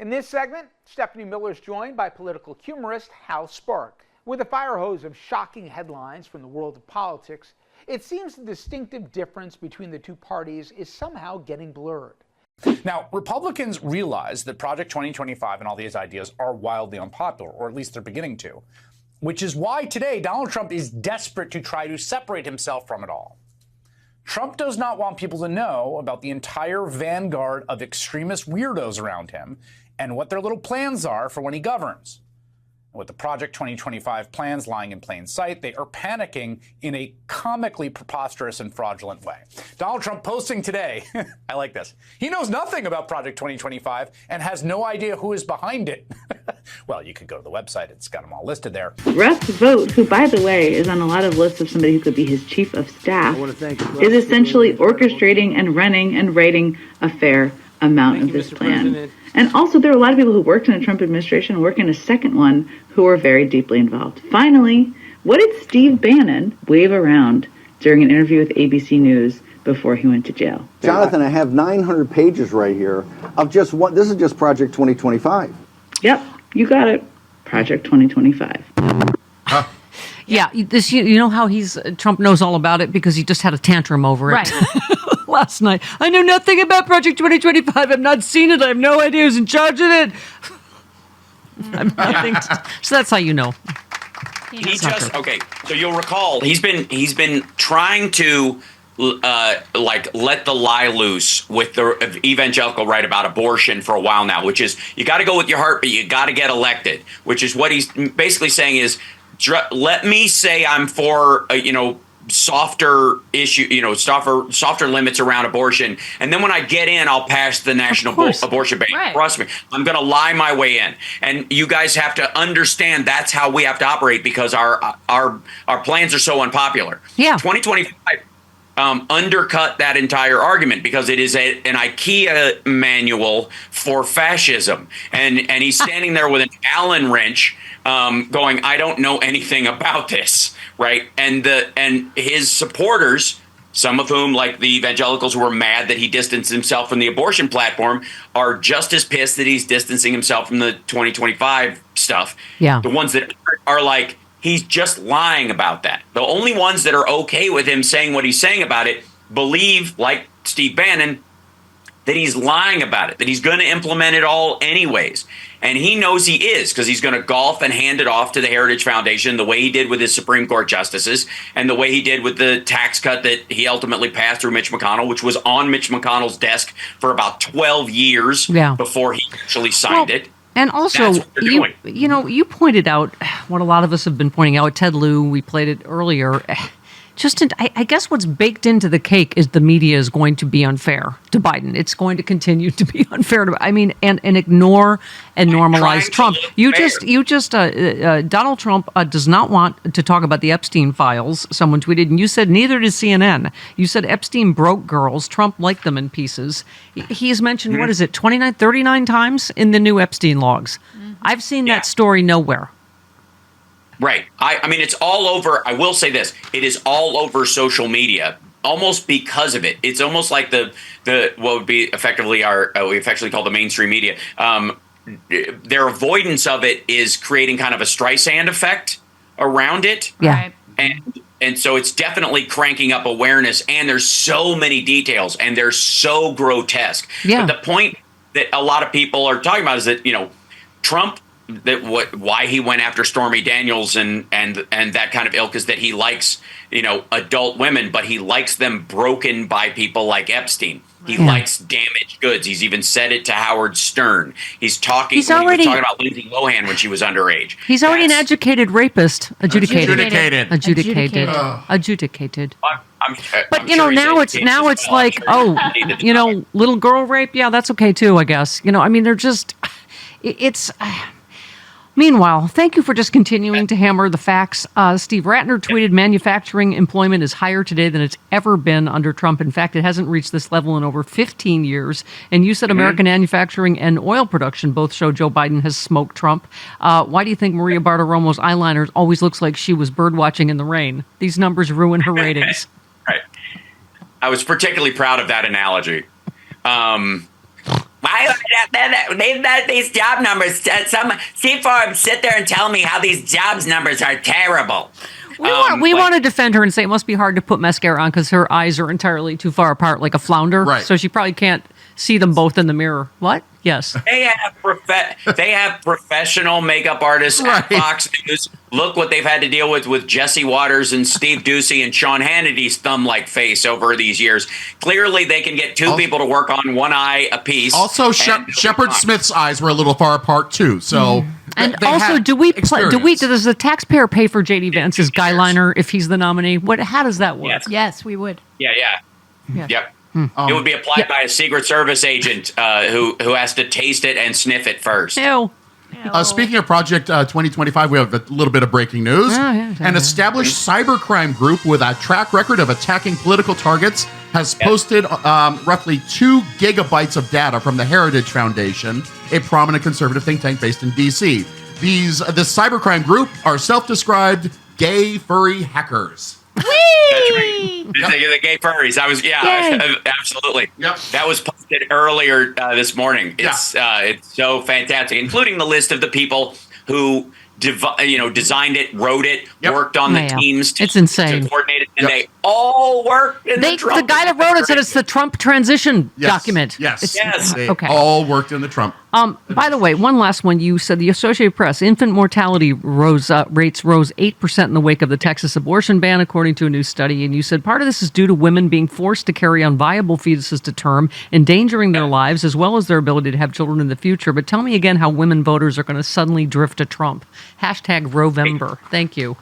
In this segment, Stephanie Miller is joined by political humorist Hal Spark. With a fire hose of shocking headlines from the world of politics, it seems the distinctive difference between the two parties is somehow getting blurred. Now, Republicans realize that Project 2025 and all these ideas are wildly unpopular, or at least they're beginning to, which is why today Donald Trump is desperate to try to separate himself from it all. Trump does not want people to know about the entire vanguard of extremist weirdos around him and what their little plans are for when he governs. With the Project 2025 plans lying in plain sight, they are panicking in a comically preposterous and fraudulent way. Donald Trump posting today, I like this, he knows nothing about Project 2025 and has no idea who is behind it. Well, you could go to the website. It's got them all listed there. Russ Vought, who, by the way, is on a lot of lists of somebody who could be his chief of staff, is essentially orchestrating and running and writing a fair amount of this plan. And also, there are a lot of people who worked in the Trump administration, work in a second one, who are very deeply involved. Finally, what did Steve Bannon wave around during an interview with ABC News before he went to jail? Jonathan, I have 900 pages right here of just one. This is just Project 2025. Yep, you got it. Project 2025. Yeah, this, you know how Trump knows all about it because he just had a tantrum over it. Right. Last night. I know nothing about Project 2025. I've not seen it. I have no idea who's in charge of it. So that's how you know. Okay. So you'll recall he's been trying to let the lie loose with the evangelical right about abortion for a while now, which is you got to go with your heart, but you got to get elected. Which is what he's basically saying is, let me say I'm for softer issue, softer limits around abortion. And then when I get in, I'll pass the national abortion ban. Right. Trust me, I'm going to lie my way in. And you guys have to understand that's how we have to operate because our plans are so unpopular. Yeah. 2025 undercut that entire argument because it is an IKEA manual for fascism. And he's standing there with an Allen wrench going, I don't know anything about this. Right. And his supporters, some of whom, like the evangelicals who were mad that he distanced himself from the abortion platform, are just as pissed that he's distancing himself from the 2025 stuff. Yeah. The ones that are like, he's just lying about that. The only ones that are OK with him saying what he's saying about it believe, like Steve Bannon, that he's lying about it, that he's going to implement it all anyways. And he knows he is because he's going to golf and hand it off to the Heritage Foundation the way he did with his Supreme Court justices and the way he did with the tax cut that he ultimately passed through Mitch McConnell, which was on Mitch McConnell's desk for about 12 years before he actually signed it. And also, you pointed out what a lot of us have been pointing out. Ted Lieu, we played it earlier. I guess what's baked into the cake is the media is going to be unfair to Biden. It's going to continue to be unfair to, and ignore and normalize Trump. Donald Trump does not want to talk about the Epstein files. Someone tweeted, and you said neither does CNN. You said Epstein broke girls. Trump liked them in pieces. He's mentioned, 39 times in the new Epstein logs. I've seen that story nowhere. Right. I mean, it's all over. I will say this. It is all over social media, almost because of it. It's almost like the what would be effectively we affectionately call the mainstream media. Their avoidance of it is creating kind of a Streisand effect around it. Yeah. And so it's definitely cranking up awareness. And there's so many details and they're so grotesque. Yeah. But the point that a lot of people are talking about is that, Trump, why he went after Stormy Daniels and that kind of ilk is that he likes, adult women, but he likes them broken by people like Epstein. He likes damaged goods. He's even said it to Howard Stern. He was talking about Lindsay Lohan when she was underage. He's already an educated rapist. Adjudicated. But now it's like, little girl rape. Yeah, that's okay too, I guess. They're just, it's. Meanwhile, thank you for just continuing to hammer the facts. Steve Ratner tweeted, manufacturing employment is higher today than it's ever been under Trump. In fact, it hasn't reached this level in over 15 years. And you said American manufacturing and oil production both show Joe Biden has smoked Trump. Why do you think Maria Bartiromo's eyeliner always looks like she was birdwatching in the rain? These numbers ruin her ratings. Right. I was particularly proud of that analogy. Wow, these job numbers. Some C4 sit there and tell me how these jobs numbers are terrible. We want to defend her and say it must be hard to put mascara on because her eyes are entirely too far apart, like a flounder. Right. So she probably can't see them both in the mirror. What? Yes. They have professional makeup artists at Fox News. Look what they've had to deal with Jesse Waters and Steve Doocy and Sean Hannity's thumb-like face over these years. Clearly, they can get two people to work on one eye apiece. Also, Shepard Smith's eyes were a little far apart too. So, and also, does the taxpayer pay for JD Vance's guy liner if he's the nominee? How does that work? Yes, we would. Yeah. Yep. It would be applied by a Secret Service agent who has to taste it and sniff it first. Ew. Speaking of Project 2025, we have a little bit of breaking news. An established cybercrime group with a track record of attacking political targets has posted roughly 2 gigabytes of data from the Heritage Foundation, a prominent conservative think tank based in D.C. This cybercrime group are self-described gay furry hackers. Whee! The gay furries. Absolutely. Yep. That was posted earlier this morning. It's so fantastic, including the list of the people who designed it, wrote it, worked on the teams. It's insane. To coordinate it, and they all worked in the Trump. The guy that wrote it said it's the Trump transition document. Yes. They all worked in the Trump. By the way, one last one. You said the Associated Press, infant mortality rates rose 8% in the wake of the Texas abortion ban, according to a new study. And you said part of this is due to women being forced to carry unviable fetuses to term, endangering their lives as well as their ability to have children in the future. But tell me again how women voters are going to suddenly drift to Trump. #Rovember. Thank you.